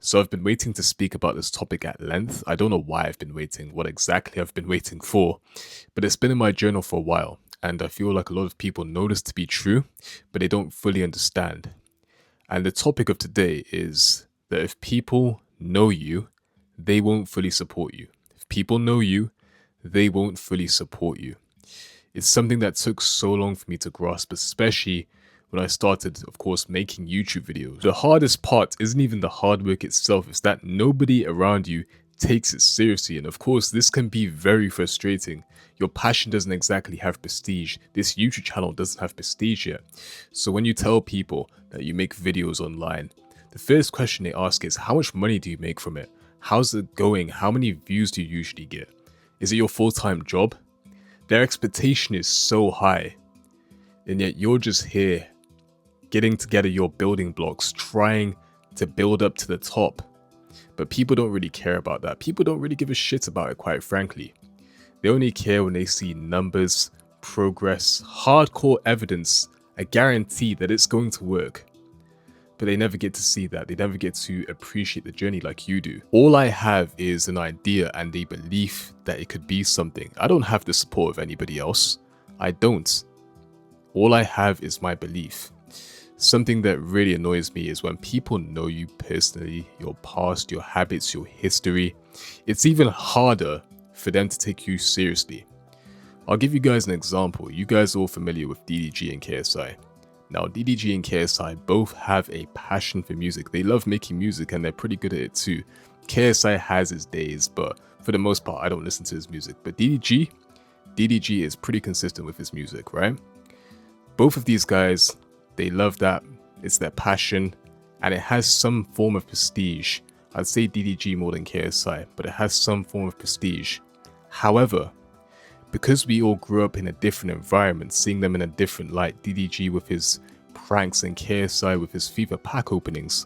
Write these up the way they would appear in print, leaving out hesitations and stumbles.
So I've been waiting to speak about this topic at length. I don't know why I've been waiting, what exactly I've been waiting for, but it's been in my journal for a while, and I feel like a lot of people know this to be true, but they don't fully understand. And the topic of today is that if people know you, they won't fully support you. If people know you, they won't fully support you. It's something that took so long for me to grasp, especially when I started, of course, making YouTube videos. The hardest part isn't even the hard work itself, it's that nobody around you takes it seriously. And of course, this can be very frustrating. Your passion doesn't exactly have prestige. This YouTube channel doesn't have prestige yet. So when you tell people that you make videos online, the first question they ask is, how much money do you make from it? How's it going? How many views do you usually get? Is it your full-time job? Their expectation is so high, and yet you're just here getting together your building blocks, trying to build up to the top. But people don't really care about that. People don't really give a shit about it, quite frankly. They only care when they see numbers, progress, hardcore evidence, a guarantee that it's going to work. But they never get to see that. They never get to appreciate the journey like you do. All I have is an idea and a belief that it could be something. I don't have the support of anybody else. I don't. All I have is my belief. Something that really annoys me is when people know you personally, your past, your habits, your history. It's even harder for them to take you seriously. I'll give you guys an example. You guys are all familiar with DDG and KSI. Now, DDG and KSI both have a passion for music. They love making music and they're pretty good at it too. KSI has his days, but for the most part, I don't listen to his music. But DDG is pretty consistent with his music, right? Both of these guys, they love that. It's their passion and it has some form of prestige. I'd say DDG more than KSI, but it has some form of prestige. However, because we all grew up in a different environment, seeing them in a different light, DDG with his pranks and KSI with his FIFA pack openings,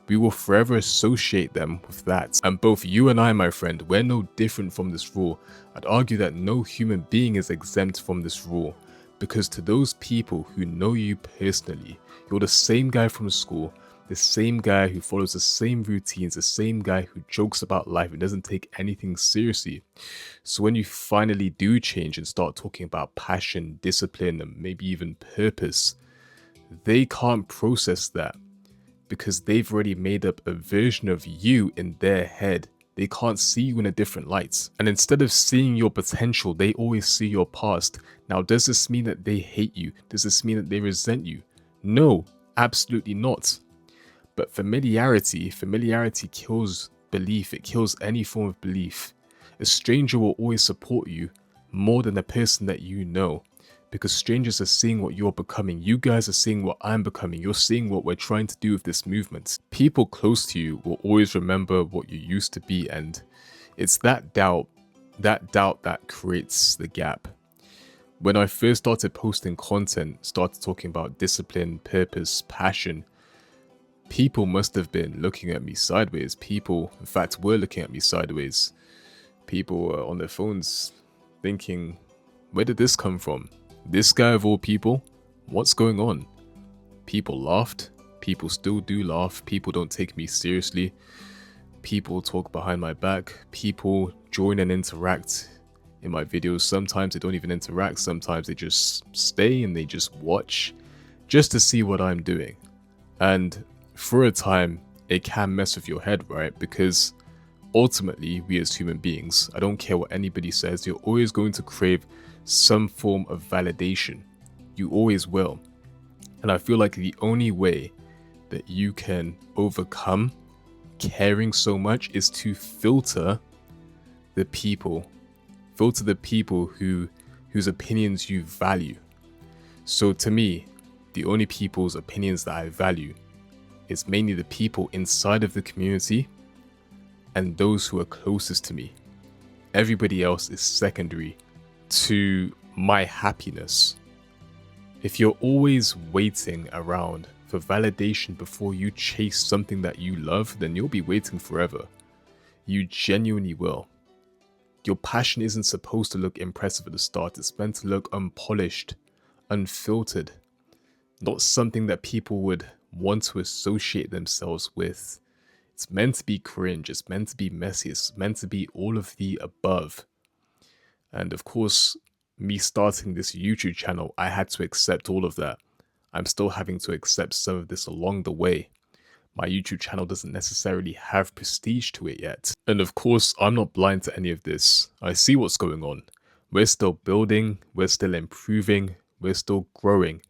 we will forever associate them with that. And both you and I, my friend, we're no different from this rule. I'd argue that no human being is exempt from this rule, because to those people who know you personally, you're the same guy from school, the same guy who follows the same routines, the same guy who jokes about life and doesn't take anything seriously. So when you finally do change and start talking about passion, discipline, and maybe even purpose, they can't process that because they've already made up a version of you in their head. They can't see you in a different light. And instead of seeing your potential, they always see your past. Now, does this mean that they hate you? Does this mean that they resent you? No, absolutely not. But familiarity kills belief. It kills any form of belief. A stranger will always support you more than the person that you know, because strangers are seeing what you're becoming. You guys are seeing what I'm becoming. You're seeing what we're trying to do with this movement. People close to you will always remember what you used to be, and it's that doubt that creates the gap. When I first started posting content, started talking about discipline, purpose, passion, people must have been looking at me sideways. People, in fact, were looking at me sideways. People were on their phones thinking, where did this come from? This guy of all people? What's going on? People laughed. People still do laugh. People don't take me seriously. People talk behind my back. People join and interact in my videos. Sometimes they don't even interact. Sometimes they just stay and they just watch just to see what I'm doing. And for a time, it can mess with your head, right? Because ultimately, we as human beings, I don't care what anybody says, you're always going to crave some form of validation. You always will. And I feel like the only way that you can overcome caring so much is to filter the people whose opinions you value. So to me, the only people's opinions that I value is mainly the people inside of the community and those who are closest to me. Everybody else is secondary to my happiness. If you're always waiting around for validation before you chase something that you love, then you'll be waiting forever. You genuinely will. Your passion isn't supposed to look impressive at the start. It's meant to look unpolished, unfiltered, not something that people would want to associate themselves with. It's meant to be cringe, it's meant to be messy, it's meant to be all of the above. And of course, me starting this YouTube channel, I had to accept all of that. I'm still having to accept some of this along the way. My YouTube channel doesn't necessarily have prestige to it yet. And of course, I'm not blind to any of this. I see what's going on. We're still building, we're still improving, we're still growing.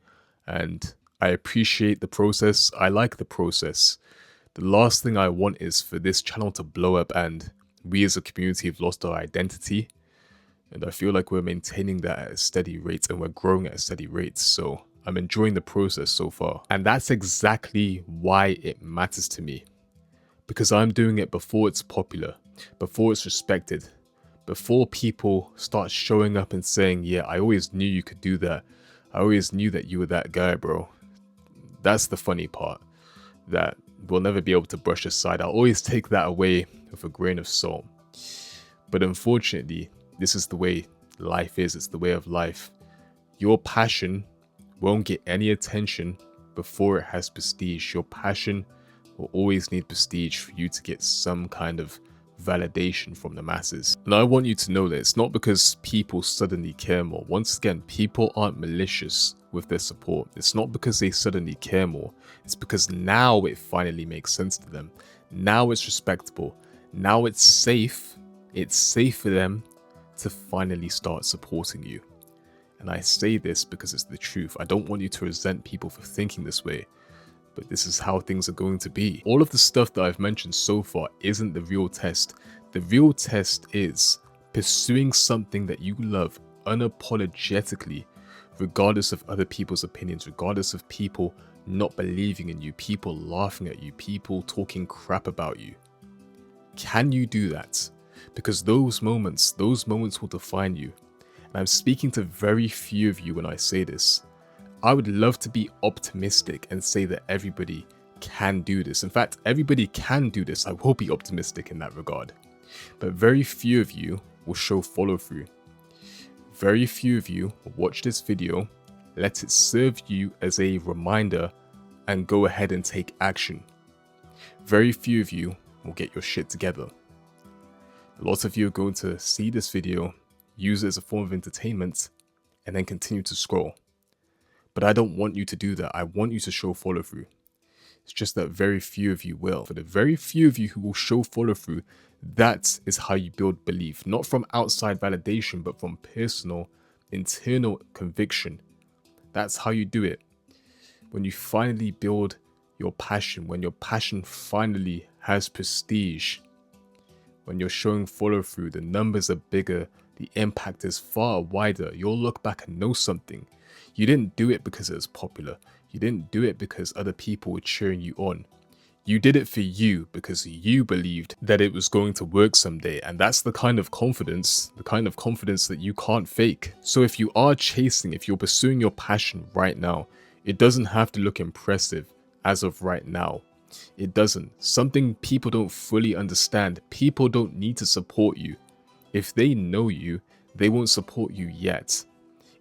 And I appreciate the process. I like the process. The last thing I want is for this channel to blow up and we as a community have lost our identity. And I feel like we're maintaining that at a steady rate and we're growing at a steady rate. So I'm enjoying the process so far. And that's exactly why it matters to me. Because I'm doing it before it's popular, before it's respected, before people start showing up and saying, yeah, I always knew you could do that. I always knew that you were that guy, bro. That's the funny part that we'll never be able to brush aside. I'll always take that away with a grain of salt. But unfortunately, this is the way life is. It's the way of life. Your passion won't get any attention before it has prestige. Your passion will always need prestige for you to get some kind of validation from the masses. And I want you to know that it's not because people suddenly care more. Once again, people aren't malicious with their support. It's not because they suddenly care more. It's because now it finally makes sense to them. Now it's respectable. Now it's safe. It's safe for them to finally start supporting you. And I say this because it's the truth. I don't want you to resent people for thinking this way, but this is how things are going to be. All of the stuff that I've mentioned so far isn't the real test. The real test is pursuing something that you love unapologetically, regardless of other people's opinions, regardless of people not believing in you, people laughing at you, people talking crap about you. Can you do that? Because those moments will define you. And I'm speaking to very few of you when I say this. I would love to be optimistic and say that everybody can do this. In fact, everybody can do this. I will be optimistic in that regard. But very few of you will show follow through. Very few of you will watch this video, let it serve you as a reminder, and go ahead and take action. Very few of you will get your shit together. Lots of you are going to see this video, use it as a form of entertainment, and then continue to scroll. But I don't want you to do that. I want you to show follow through. It's just that very few of you will. For the very few of you who will show follow through, that is how you build belief. Not from outside validation, but from personal, internal conviction. That's how you do it. When you finally build your passion, when your passion finally has prestige, when you're showing follow through, the numbers are bigger, the impact is far wider. You'll look back and know something. You didn't do it because it was popular. You didn't do it because other people were cheering you on. You did it for you because you believed that it was going to work someday. And that's the kind of confidence that you can't fake. So if you are chasing, if you're pursuing your passion right now, it doesn't have to look impressive as of right now. It doesn't. Something people don't fully understand. People don't need to support you. If they know you, they won't support you yet.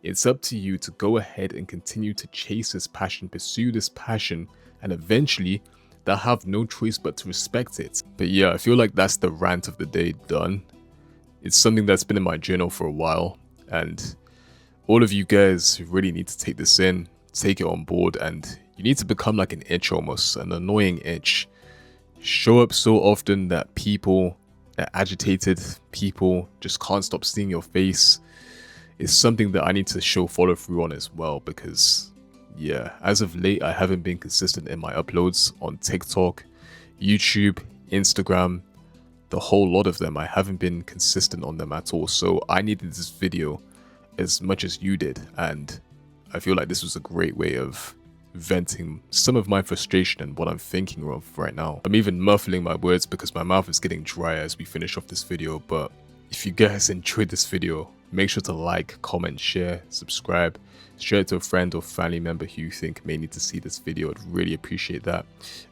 It's up to you to go ahead and continue to chase this passion, pursue this passion, and eventually they'll have no choice but to respect it. But yeah, I feel like that's the rant of the day done. It's something that's been in my journal for a while, and all of you guys really need to take this in, take it on board, and you need to become like an itch almost, an annoying itch. Show up so often that people are agitated, people just can't stop seeing your face. It's something that I need to show follow through on as well, because yeah, as of late, I haven't been consistent in my uploads on TikTok, YouTube, Instagram, the whole lot of them. I haven't been consistent on them at all. So I needed this video as much as you did. And I feel like this was a great way of venting some of my frustration and what I'm thinking of right now. I'm even muffling my words because my mouth is getting dry as we finish off this video. But if you guys enjoyed this video, make sure to like, comment, share, subscribe, share it to a friend or family member who you think may need to see this video. I'd really appreciate that.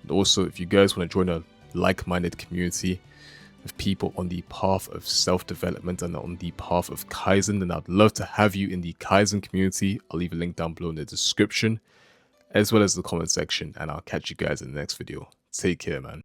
And also, if you guys want to join a like-minded community of people on the path of self-development and on the path of Kaizen, then I'd love to have you in the Kaizen community. I'll leave a link down below in the description as well as the comment section, and I'll catch you guys in the next video. Take care, man.